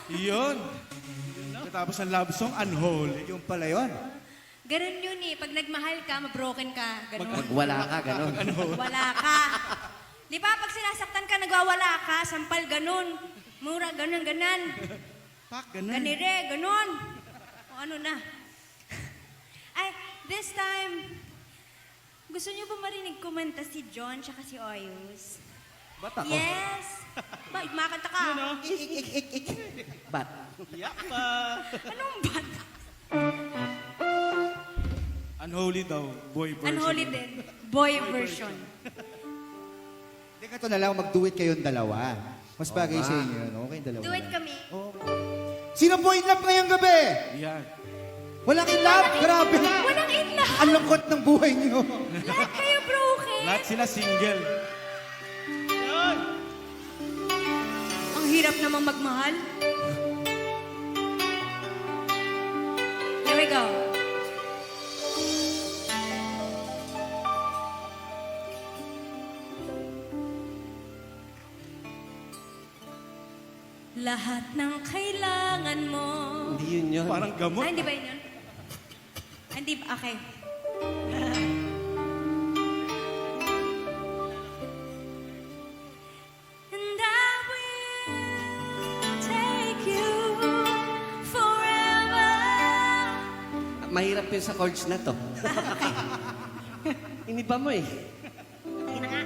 Yun. Tapos ang love song, Unholy. Yung pala yun. Ganun yun eh. Pag nagmahal ka, mabroken ka. Ganun. Pag wala ka, gano'n. Wala ka. Di ba pag sinasaktan ka, nagwawala ka, sampal ganun. Mura, ganun, ganan. Pak, ganun. Ganire, ganun. O ano na. Ay, this time, gusto niyo ba marinig kumanta si John tsaka si Oyus? Ba't ako? Yes! Ba, makanta ka? Ba't? Anong bat? Unholy daw, boy version. Unholy din. Boy version. Hindi ka to na lang, mag-duet kayong dalawa. Mas bagay sa inyo yun. Okay, dalawa. Do it lang. kami. Sino po in love ngayong gabi? Yan. Walang in love? Grabe. Walang in love. Ang lungkot ng buhay niyo. Lahat kayo broken. Lahat sila single. Ang hirap namang magmahal. Here we go. Lahat ng kailangan mo. Hindi yun yun. Parang gamot. Ay, hindi ba yun yun? Ay, hindi ba? Okay. And I will take you forever. Mahirap yun sa chords na to. Iniba mo eh. Sige na nga.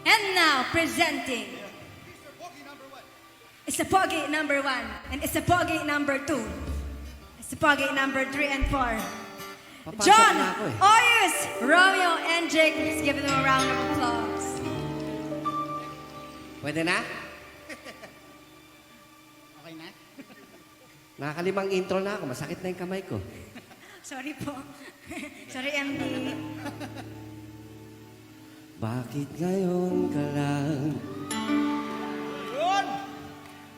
And now, presenting. It's a Pogi number 1. And it's a Pogi number 2. It's a Pogi number 3 and 4. Papasok John, na ako eh. Oyus, Romeo, and Jake. Let's give them a round of applause. Pwede na? Okay na? Nakakalimang intro na ako. Masakit na yung kamay ko. Sorry po. Sorry, MD. Bakit ngayon ka lang?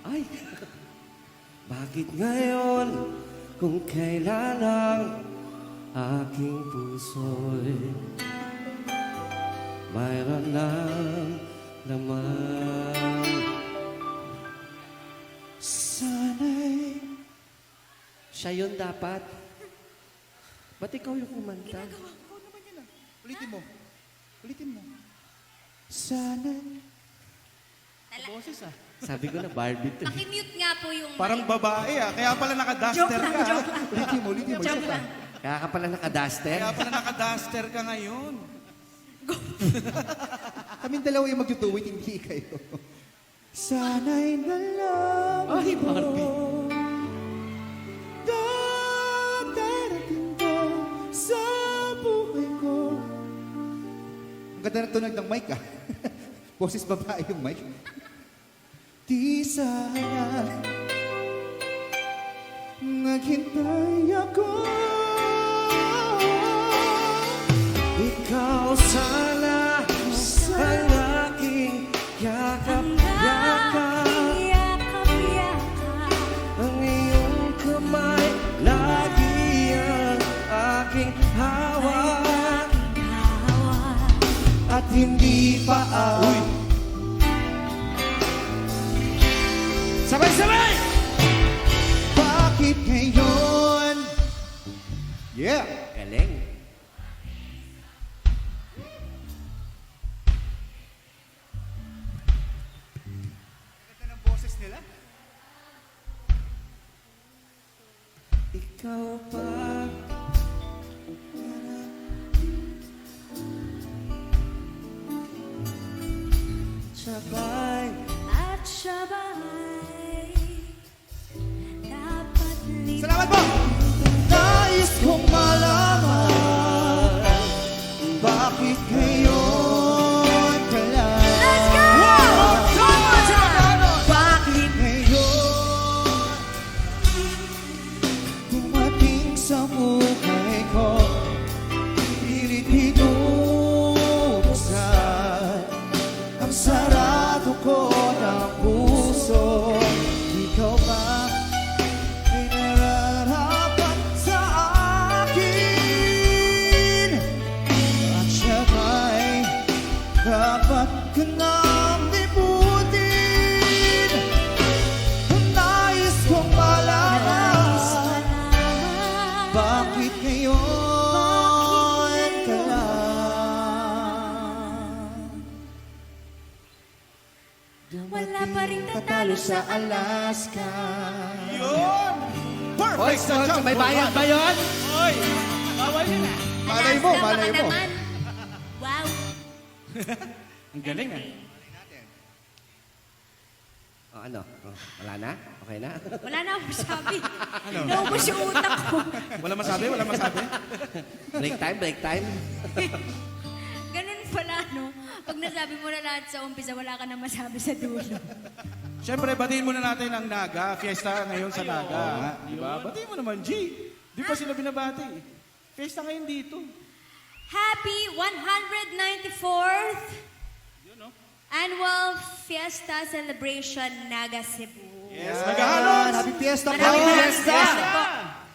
Ay! Bakit ngayon kung kailan ang aking puso'y mayroon ng laman? Sana'y siya yun dapat. Ba't ikaw yung kumanta? Ikaw naman yan ah. Ulitin mo. Ulitin mo. Sana. Boses ah. Sabi ko na Barbie to. Pakimute nga po yung Parang mic. babae ah. Kaya pala naka-duster Joke lang, ka. joke lang. Ulitin mo, ulitin mo. Joke Isa pa. lang. Kaya ka pala naka-duster. Kaya pala naka-duster ka ngayon. Kaming dalawa yung mag-duet, hindi kayo. Sana'y nalaman Ay, Barbie. darating ka sa buhay ko. Ang ganda na tunog ng mic ah. Boses babae yung mic. Di sana naghintay ako. Ikaw sana ang aking yakap-yakap. Ang iyong kamay lagi ang aking hawak. At hindi pa Sabay-sabay! Bakit ngayon? Yeah! Galing. Ganda ng boses nila. Ikaw pa. Sabay. At sabay, dapat Salamat po! Nais kong malaman bakit ngayon ka lang? Let's go! One more time! Bakit ngayon dumating sa buhay ko? Pilit binubuksan ang sarado sa Alaska. Yun! Perfect Hoy, sa Son, may bayad ba yun? Hoy! Bawal yun ah. Malay mo, Alaska, malay baka mo. naman. Wow. Ang galing ah. O, ano? O, wala na? Okay na? Wala na akong masabi. Naubos yung utak ko. Wala masabi, wala masabi. Break time, break time. Ganun pala, no? Pag nasabi mo na lahat sa umpisa, wala ka na masabi sa dulo. Siyempre, batiin muna natin ang Naga. Fiesta ngayon sa Naga. Di ba? Batiin mo naman, G. Di pa sila binabati. Fiesta ngayon dito. Happy 194th Annual Fiesta Celebration Naga Cebu. Yes, Yan. naghahalos. Happy Fiesta po! Maraming Fiesta! po.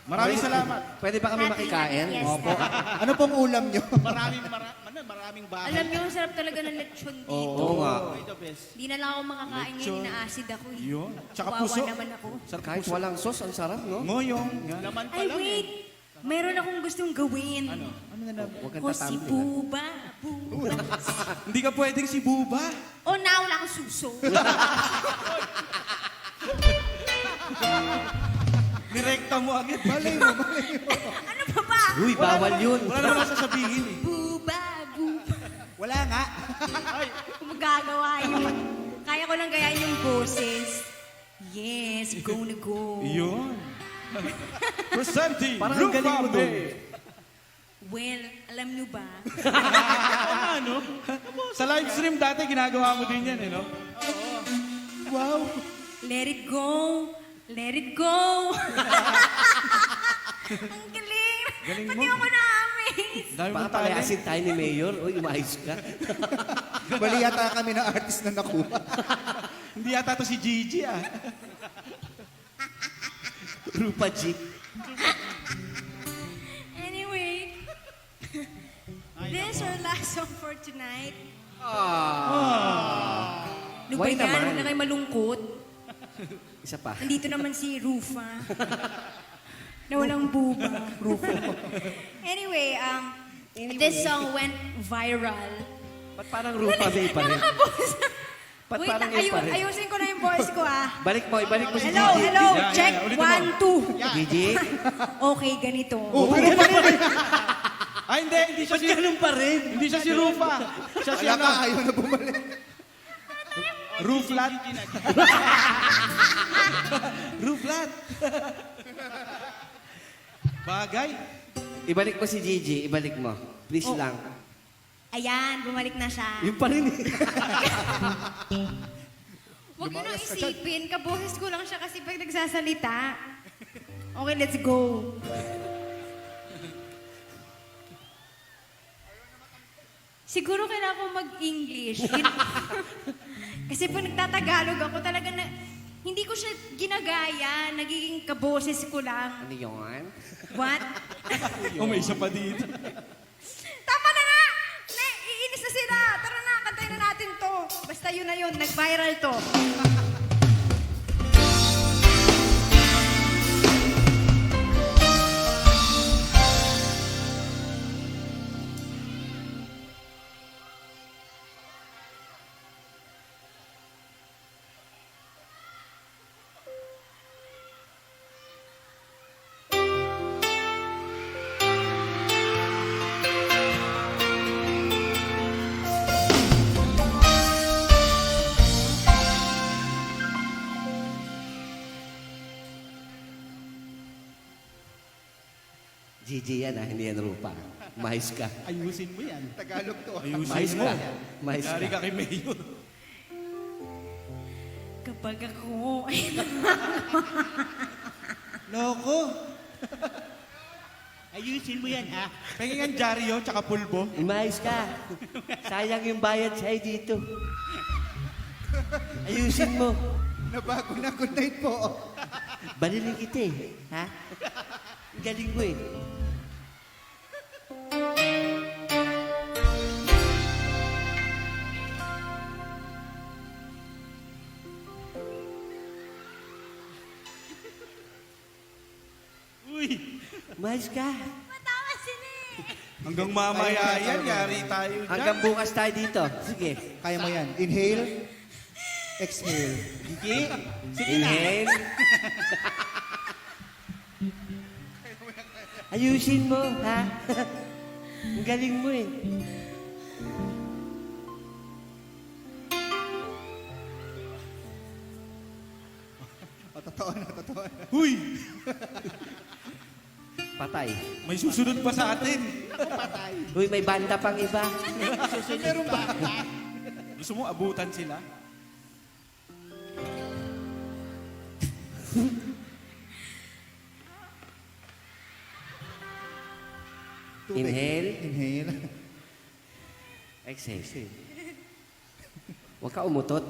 Maraming salamat. Pwede ba kami Happy makikain? Fiesta. Opo. Ano pong ulam nyo? Maraming bahay. Alam niyo, ang sarap talaga ng lechon dito. Oo nga. The best. Di na lang ako makakain ngayon na acid ako. Eh. Yun. Tsaka Kawawa puso. naman ako. Sarap Kahit puso. walang sauce, ang sarap, no? Ngoyong. Yan. Ay, wait! Meron akong gustong gawin. Ano na lang? Huwag kang O si tatambi. Buba. Hindi ka pwedeng si Buba. O na, wala akong suso. Direkta mo agad. Malay mo, malay mo. Ano pa ba? Uy, bawal yun. Wala naman sasabihin eh. Buba, buba. Wala nga. Kung magagawa yun. Kaya ko lang gayahin yung boses. Yes, go na go. Yun. Presenting Parang ang galing mo dun. Well, alam nyo ba? Ano? Sa live stream dati, ginagawa mo din yan eh, no? Wow. Let it go. Let it go. Ang galing. Galing Pati mo. ako na-amaze. Dami Baka mong talent. palayasin tayo ni Mayor. Uy, umayos ka. Bali yata kami ng artist na nakuha. Hindi yata to si Gigi ah. Rupa G. Anyway, this is our last song for tonight. Ano ba Why yan? naman? Huwag na kayo malungkot. Isa pa. Nandito naman si Rufa. Na walang buba. Rufa. Anyway, this song went viral. Ba't parang Rupa May pa rin? Nakakabos. Ba't Wait parang lang, yun pa rin? ayusin ko na yung voice ko ah. Balik mo, ibalik mo si Hello, Gigi. hello, Yeah, check, yeah, ulitin mo. 1, 2. Gigi? Okay, ganito. Ay, hindi siya si... Ganun pa rin. Hindi siya si Rufa. Siya si Wala ano? ka, ayaw na bumalik. Ruflat. Ruflat. Bagay. Ibalik mo si Gigi, ibalik mo. Please lang. Ayan, bumalik na siya. Yun pa rin eh. Huwag nyo nang isipin, kaboses ko lang siya kasi pag nagsasalita. Okay, let's go. Siguro kailangan ko mag-English. Kasi pag nagtatagalog ako, talaga na, hindi ko siya ginagaya, nagiging kaboses ko lang. Ano yun? What? Oh, may isa pa dito. Tama na nga! Iinis na sila! Tara na, kantayin na natin to. Basta yun na yun, nag-viral to. Gigi yan ah, hindi yan Rupa. Mais ka. Ayusin mo yan. Tagalog to. Mais Ayusin mo. ka. Mais Dari ka. ka kay Mayor. Kapag ako ay Loko. Ayusin mo yan, ha? Pengen dyaryo, tsaka pulbo. Mais ka. Sayang yung bayad sa'yo dito. Ayusin mo. Nabago na, good night po. Baliling kita eh. Ha? Ang galing mo eh. Uy, Mais ka. matawa sila eh. hanggang mamaya yan, yari tayo dyan. Hanggang bukas tayo dito. Sige. Kaya mo yan. Inhale. Exhale. Hindi. Sige na. Inhale. Ayusin mo, ha? Ang galing mo eh. Totoo na, totoo na. Huy! Patay. May susunod pa sa atin. Uy, may banda pang iba. Meron ba? Gusto mo abutan sila? Tubig. Inhale. Inhale. Exhale. Huwag ka umutot.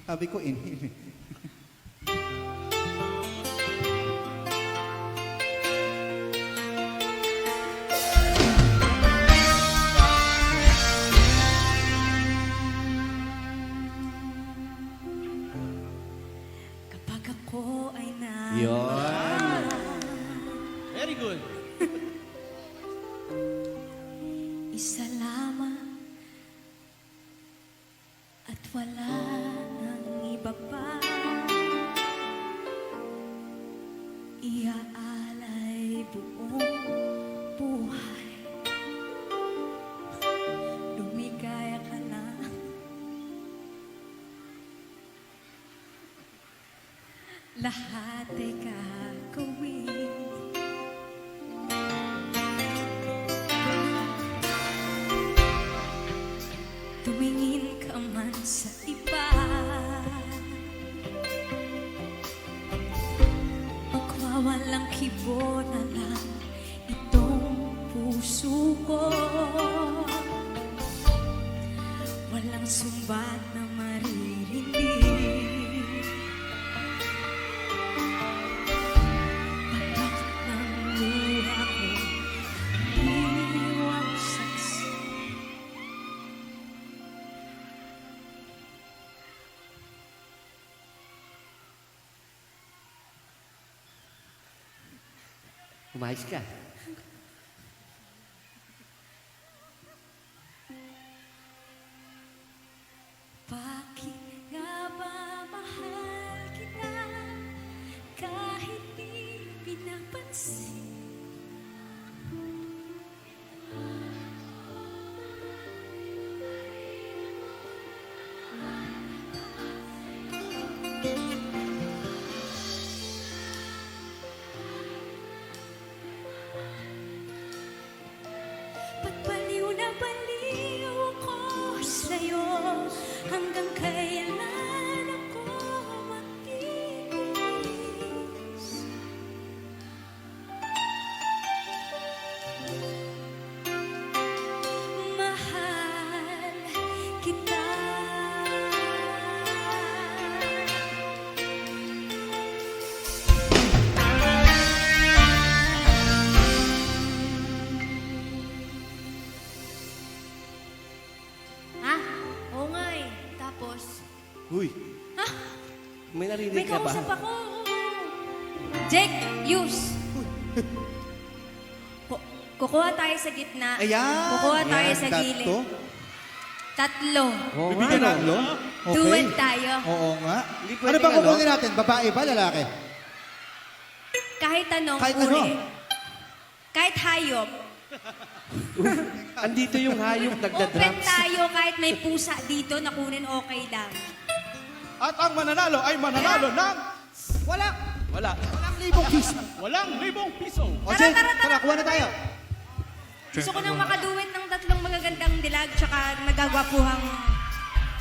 Sabi ko, inhale. Kapag ako ay na... Yun. Very good. Isa lamang at wala nang iba pa. Iaalay buong buhay. Lumigaya ka lang. Lahat ay gagawin. Tumingin ka man sa iba. Magwawalang kibo na lang itong puso ko. Walang sumbat na maririnig. Patak ng luha ko, iwan saksi. Umayos ka. Bakit nga ba mahal kita kahit di pinapansin? Ba't baliw na baliw ako sa'yo? Hanggang kailan ako magtitiis? Mahal kita. Ha? Oo nga eh. Tapos, Uy. May may narinig ka ba? kausap ako. Jake, Yus. Kukuha tayo sa gitna. Ayan. Kukuha tayo Ayan, sa gilid. tatlo. Tatlo. Oo nga, Bibigyan no? tatlo? Okay. Do it tayo. Oo nga. Hindi Ano pwedeng ba ano? kukunin natin? Babae ba, lalaki? Kahit anong Kahit uri. ano? Kahit hayop. Andito yung hayop Open nagda-drops. tayo kahit may pusa dito na kunin okay lang. At ang mananalo ay mananalo ng... Wala. Wala. Walang libong piso. Walang libong piso. O, Tara, Jake, tara, tara, tara, kuha na tayo. Gusto ko nang makaduwit ng tatlong magagandang dilag tsaka nagagwapuhang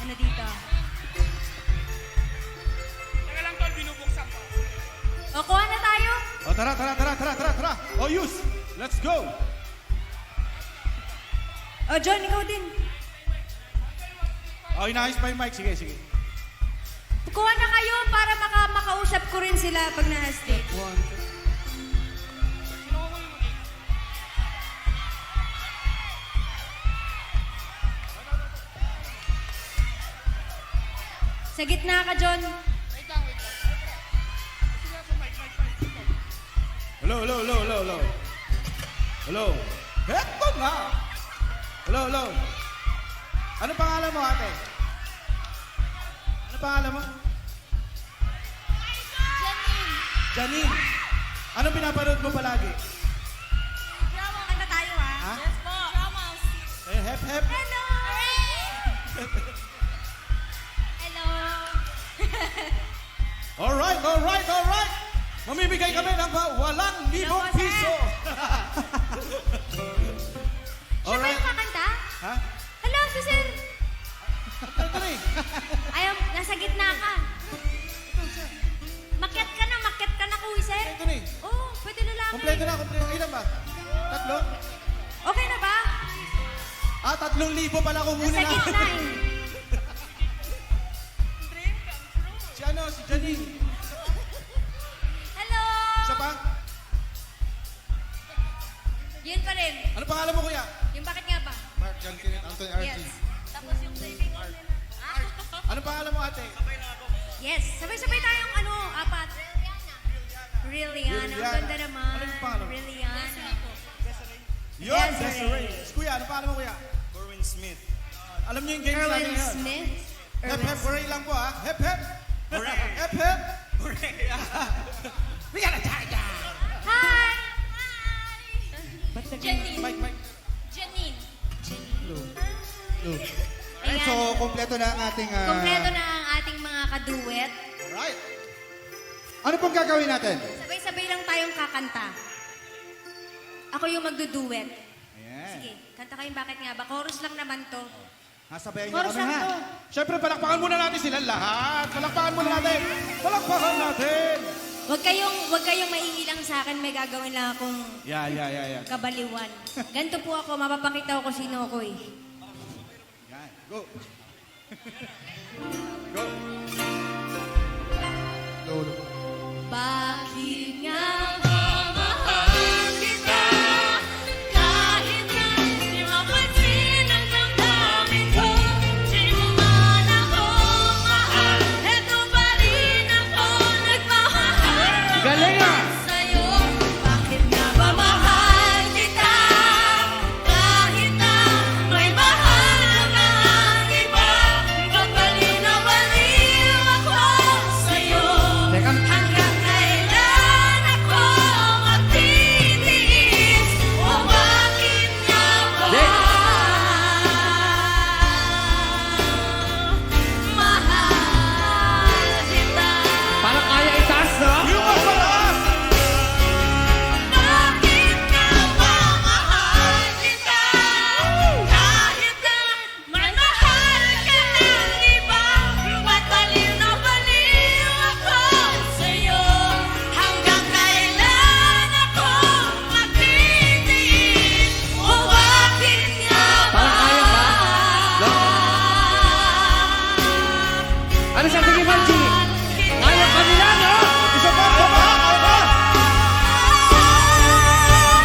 ano dito. Teka lang tol, binubuksan ko. O, kuha na tayo. O tara, tara, tara, tara, tara, tara. O Yus, let's go. O, John, ikaw din. O, inaayos pa yung mic. Sige, sige. Kuha na kayo para makausap ko rin sila pag na-stage. Sa gitna ka, John. Wait lang, wait lang. Sige, sa mic. Hello, hello, hello, hello, hello. Hello. Heto nga. Hello, hello. Ano pangalan mo, ate? pangalan mo? Janine. Anong pinapanood mo palagi? Kanta tayo, ha? Ha? Yes po. Dramas. Eh, hep, hep. Hello! Hello! Alright, alright, alright. Mamimigay kami ng 8,000 piso. Siya ba Alright. yung kakanta? Ha? Hello, si Sir! Ito na eh. Ayaw, nasa gitna ka. Makyat ka na, Kuya Sir. Ito na eh. Oo, pwede lalaki. Kompleto na, kompleto. Ilan ba? 3? Okay na ba? 3,000 pala kukunin Nasa natin. gitna eh. Si ano, si Janine. Hello! Isa pa? Yun pa rin. Ano pangalan mo, kuya? Yung bakit nga ba? Mark John Kenneth Anthony Yes. Tapos yung saving mo nila. Ano pangalan mo, ate? Yes. Sabay-sabay tayong 4. Liliana. Ang Liliana. ganda naman. Ano yung pangalan mo? Liliana. Yun, Desiree. Desiree. Kuya, ano pangalan mo, kuya? Corwin Smith. Alam niyo yung games natin Erwin ngayon? Smith. Hep, hep, hooray lang po, ha? Hep, hep. Hep, hep. Hi! Janine. Mike, Mike. Janine. Ayan, Ayan. so kompleto na ang ating... Kompleto na ang ating mga kaduet. Alright. Ano pong gagawin natin? Sabay-sabay lang tayong kakanta. Ako yung magduduet. Ayan. Sige, kanta kayong bakit nga ba? Chorus lang naman to. Nasabayan niyo Chorus kami, lang ha? to. Siyempre, palakpakan muna natin sila lahat. Palakpakan muna natin. Palakpakan natin. Huwag kayong maiilang sa akin. May gagawin lang akong Yeah. kabaliwan. Ganito po ako, mapapakita ko kung sino ako eh. Yan. Go. Go. Lolo. Bakit nga ba mahal kita? Kahit na di mapansin ang damdamin ko, di mo man ako mahal. Eto pa rin ako nagmamahal. Galing ah! Sa'yo, bakit nga ba mahal kita? Kahit na may mahal ka ng iba, babalik na baliw ako sa'yo. Teka. Hanggang kailan ako magtitiis? O bakit nga ba mahal kita? Parang kaya itaas, no? Yung mas malakas. Bakit nga ba mahal kita? Kahit na may mahal ka ng iba, ba't baliw na baliw ako sa'yo? Hanggang kailan ako magtitiis? O bakit nga ba? Parang kaya ba? No? Ano sa tingin mo, G? Kaya pa nila, no? Isa pa, isa pa.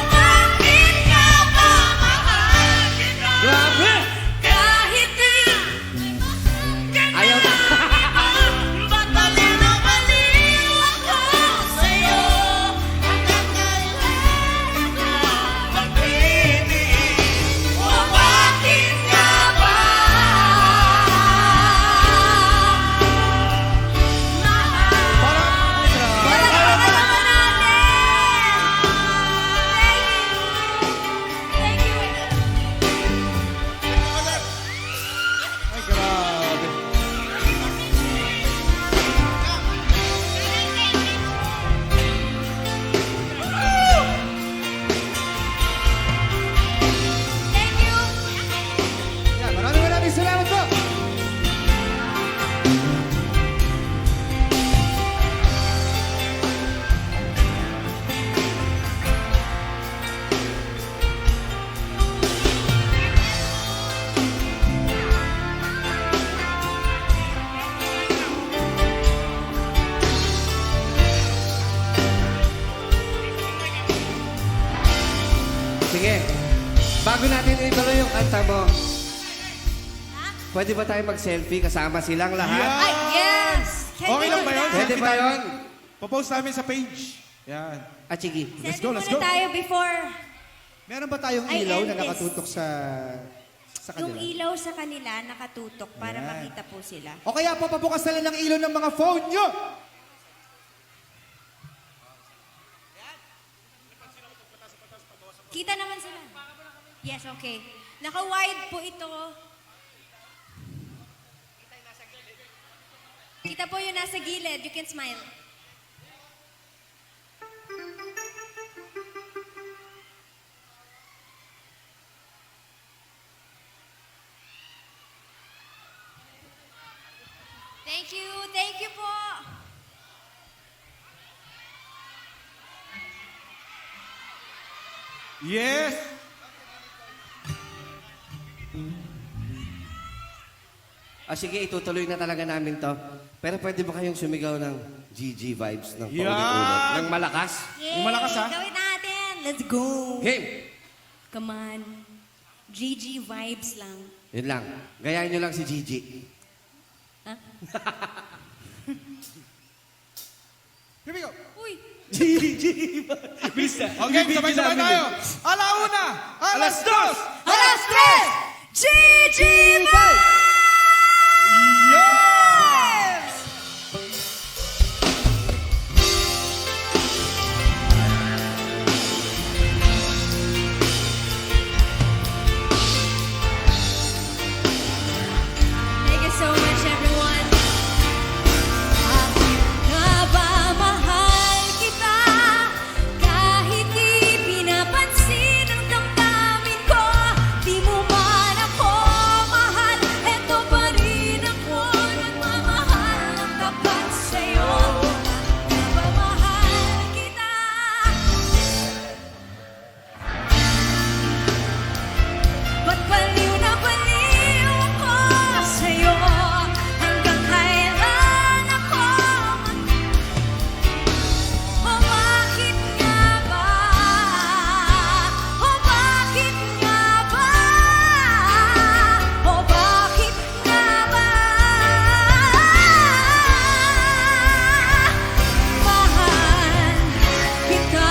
Bakit nga ba mahal kita? Grabe! Kahit Ayaw na. ba't baliw na baliw ako sa'yo? Hanggang kailan ako magtitiis? O bakit nga ba mahal? Palakpakan naman natin! Thank you! Ay, grabe. Thank you! Yan, maraming salamat po. Sige. Bago natin ituloy yung kanta mo, pwede ba tayo mag-selfie kasama silang lahat? Yeah. Ay, yes! Okay lang ba yun? Pwede ba yun? Popost namin sa page. Yan. At sige. Let's go, let's Selfie go. muna tayo before. Meron ba tayong I ilaw end na this. nakatutok sa Sa Yung kanila. ilaw sa kanila nakatutok para Ayan. makita po sila. O kaya po, pabukas na lang ng ilaw ng mga phone nyo. Kita naman sila. Yes, okay. Naka-wide po ito. Kita po yung nasa gilid. You can smile. Thank you. Thank you po. Yes! Sige, itutuloy na talaga namin to. Pero pwede ba kayong sumigaw ng GG vibes ng Yan! paulit-ulit? Ng malakas? Yay! Yung malakas, ha? Gawin natin. Let's go. Game! Come on. GG vibes lang. Yun lang. Gayahin nyo lang si Gigi. Ha? Here we go. Uy. Okay, sabay-sabay tayo. Alauna! Alas dos! Alas 3! GG vibes! Yes! Thank you so much, everyone. Bakit nga ba mahal kita? Kahit di pinapansin ang damdamin ko, di mo man ako mahal. Eto pa rin ako, nagmamahal ng tapat sa'yo. Bakit nga ba mahal kita? Ba't baliw na baliw ako sa'yo? Hanggang kailan ako o bakit nga ba? O bakit nga ba? O bakit nga ba? Mahal kita.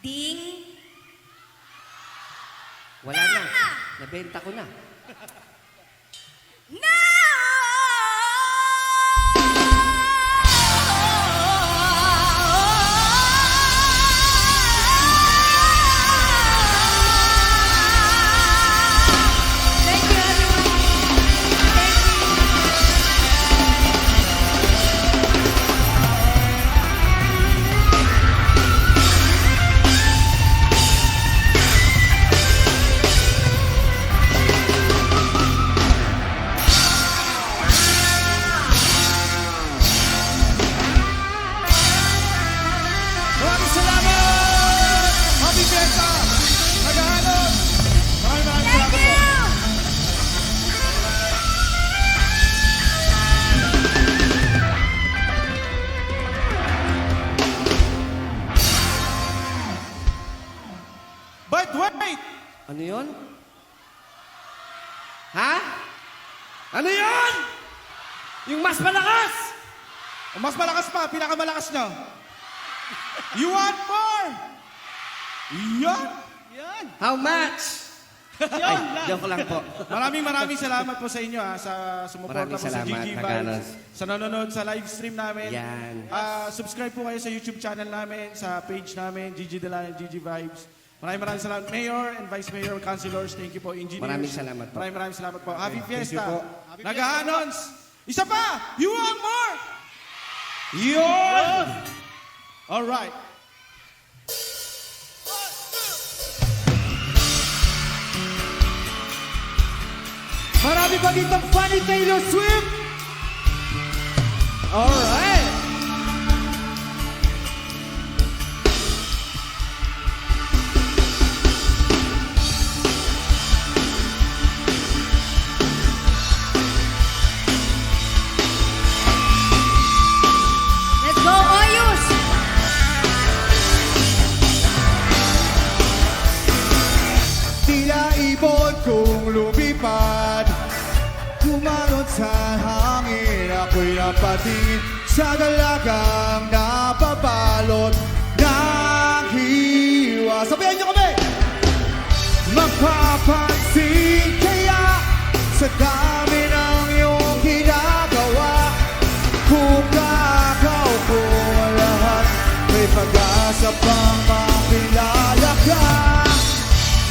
Ding! Wala na. Nabenta ko na. No! Thank you, everyone. Maraming salamat! Happy Fiesta! Naghahanap! Maraming Thank salamat po. you! But wait! Ano yun? Ha? Ano yun? Yung mas malakas! Ang mas malakas pa, pinakamalakas nyo. You want more? Yan! Yan! How much? Ay, joke lang po. Maraming salamat po sa inyo sa sumuporta Maraming po sa salamat, GG Naganos. Vibes. Sa nanonood sa live stream namin. Yan. Subscribe po kayo sa YouTube channel namin, sa page namin, GG Delayan, GG Vibes. Maraming salamat. Mayor and Vice Mayor, Councilors, thank you po. Engineers. Maraming salamat po. Maraming salamat po. Happy Fiesta. you po. Nag-a-announce. Isa pa! You want more? Yun! Alright. Marami pa dito funny Taylor Swift. Alright. Let's go, Oyus! Tila ibon kong lumipad, kumalot sa hangin. Ako'y napatingin sa dalagang napabalot ng hiwa. Sabihan niyo kami! Mapapansin kaya sa dami ng iyong ginagawa, kung kakaupo ang lahat, may pag-asa pang makilala ka.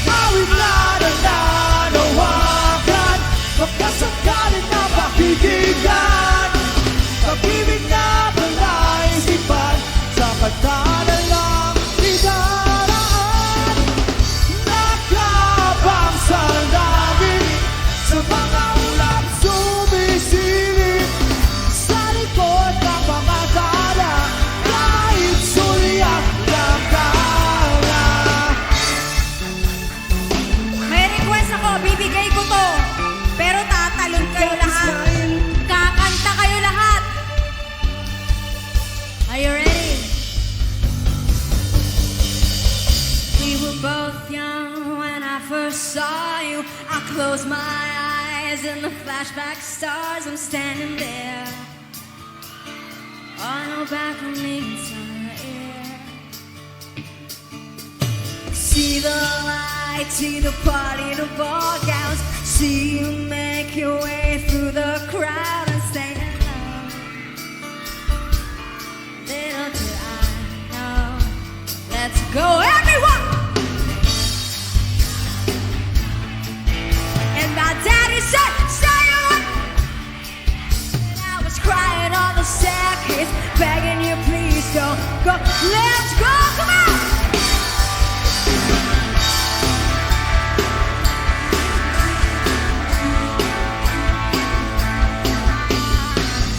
Awit na nananawagan, magkasangkaling na pakikinggan, pag-ibig na palaisipan, sa kanta na lang idaraan. Nakabang sa langit, sa mga ulap sumisilip, sa likod ng mga tala, kahit sulyak ng tala. May request ako, bibigay ko to. Pero tatalon kayo lahat. Kakanta kayo lahat. Are you ready? We were both young when I first saw you. I closed my eyes and the flashback stars. I'm standing there on your balcony in summer air. See the light, see the party, the ball gowns. See you make your way through the crowd and say hello. Little did I know. Let's go, everyone! And my daddy said, stay up! And I was crying on the staircase, begging you, please don't go. Let's go, come on!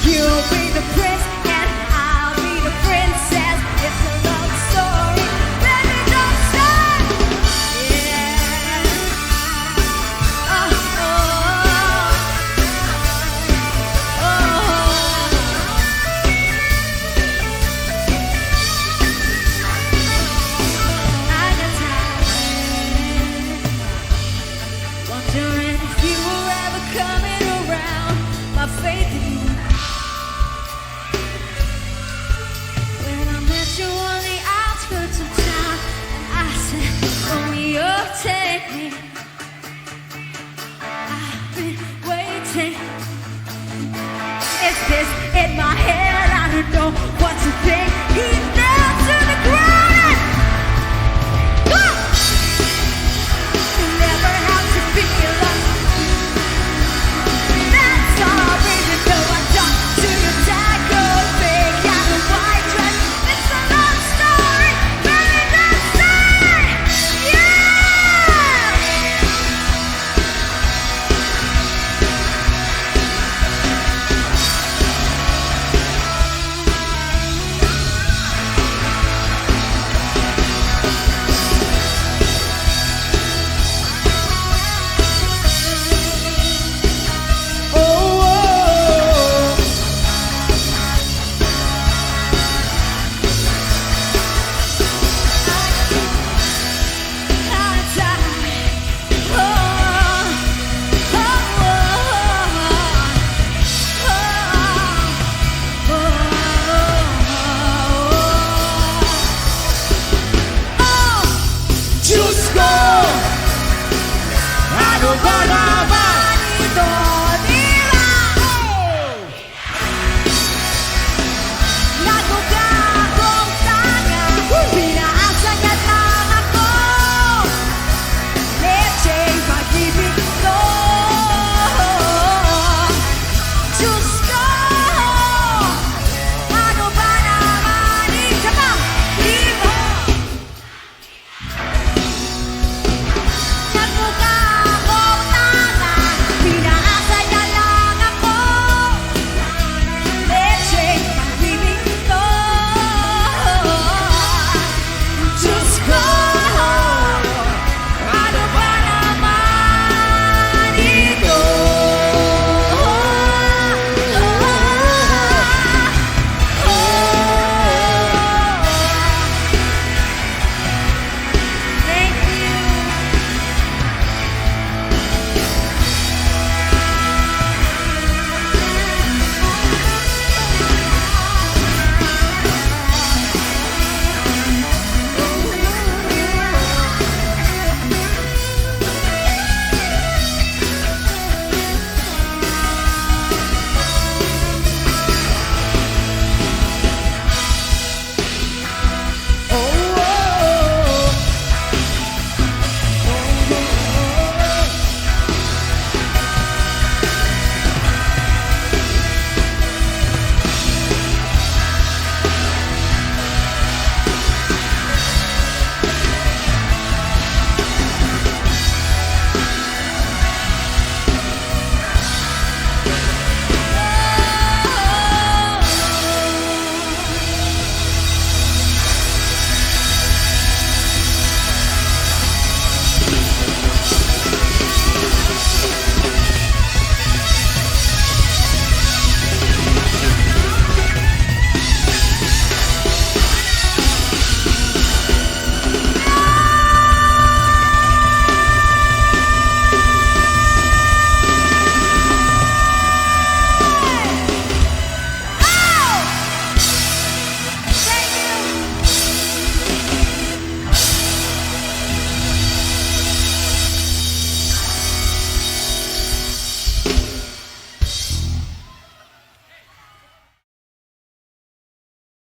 You'll be the prince and I'll be the princess. It's a love story. Baby, don't stop. Yeah. Oh, oh, I got tired wondering if you were ever coming around. My faith in you. When I met you on the outskirts of town, and I said, "Oh, you'll take me